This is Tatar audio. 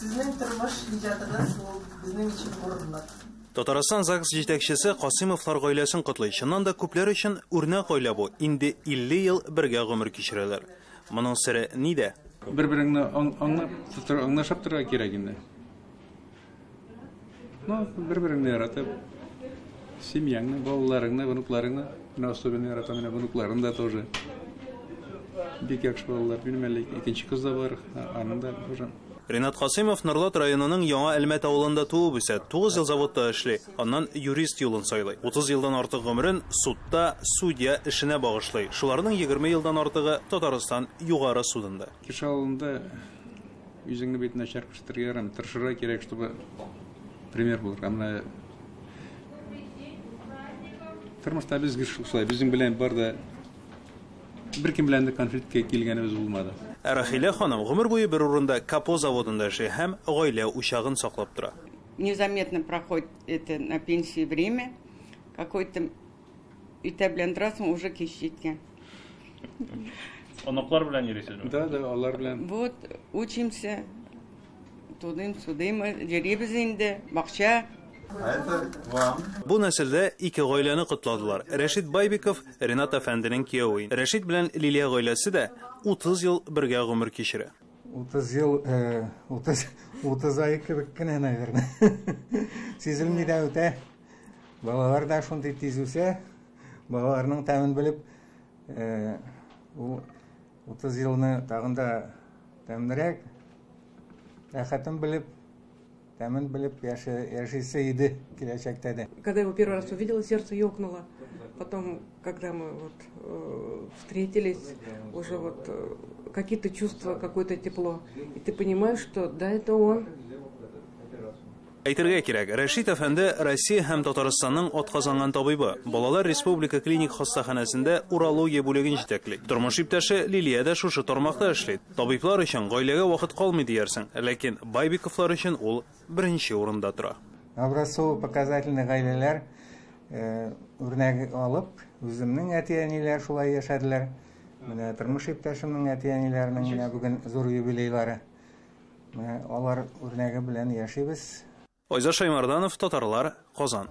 Sizning turmush ijodingiz bizning uchun o'rinli. Татарстан ЗАГС җитәкчесе Касыймовлар гаиләсен котлый. Чыннан да күпләр өчен үрнәк гаилә бу. Инде 50 ел бергә гомер кичерәләр. Моның сире нидә? Бер-береңне аңлашып торырга кирәк инде. Бер-береңне яратып, семьяңны, балаларыңны, внукларыңны, особенно яратам менә внукларым да тоже. Бик яхшы балалар, минем әле икенче кыз да бар, аның да уже. Ринат Касыймов Норлат районының Яңа Әлмәт авылында туып үсә. 9 ел заводта эшли. Аннан юрист юлын сайлый. 30 елдан артык гомерен судта судья эшенә багышлый. Шуларның 20 елдан артыгы Татарстан югары судында. Кеше авылында үзеңне бит начар кыштырга ярам, тырышырга кирәк, чтобы пример булырга. Менә тормышта безгә шулай, безнең белән бар да беркем белән дә конфликтка килгәнебез булмады. Рахилә ханым гомер буе бер урында Капо заводында эшли һәм гаилә учагын саклап тора. Незаметно проходит это на пенсии время. Какой-то үтә белән торасың уже кич җиткән. Оныклар белән йөрисезме? Да, алар белән. Вот учимся. Тудым-судым йөрибез инде, бакча. Бу нәселдә ике гаиләне кытладылар. Рәшит Байбиков Ринат әфәнденең кияүе. Рәшит белән Лилия гаиләсе дә 30 ел бергә гомер кичерә. 30 ел 30 ай кебек кенә, наверное. Сизелми дә үтә. Балалар да шундый тиз үсә. Балаларның тәмен белеп, 30 елны тагын да тәмнәрәк, рәхәтен белеп, тәмен белеп яшисе иде киләчәктә дә. Когда его первый раз увидела, сердце ёкнуло. Потом, когда мы встретились, уже какие-то чувства, какое-то тепло. И ты понимаешь, что да, это он. Әйтергә кирәк, Рәшит әфәнде Россия һәм Татарстанның атказанган табибы. Балалар республика клиник хастаханәсендә урология бүлеген җитәкли. Тормыш иптәше Лилия дә шушы тармакта эшли. Табиблар өчен гаиләгә вакыт калмый диярсең, ләкин Байбиковлар өчен ул беренче урында тора. Образцово-показательный гаиләләр үрнәк алып, үземнең әти-әниләр шулай яшәделәр. Менә тормыш иптәшемнең әти-әниләренең менә бүген зур юбилейлары. Алар үрнәге белән яшибез. Айза Шаймарданов, Татарлар, Казан.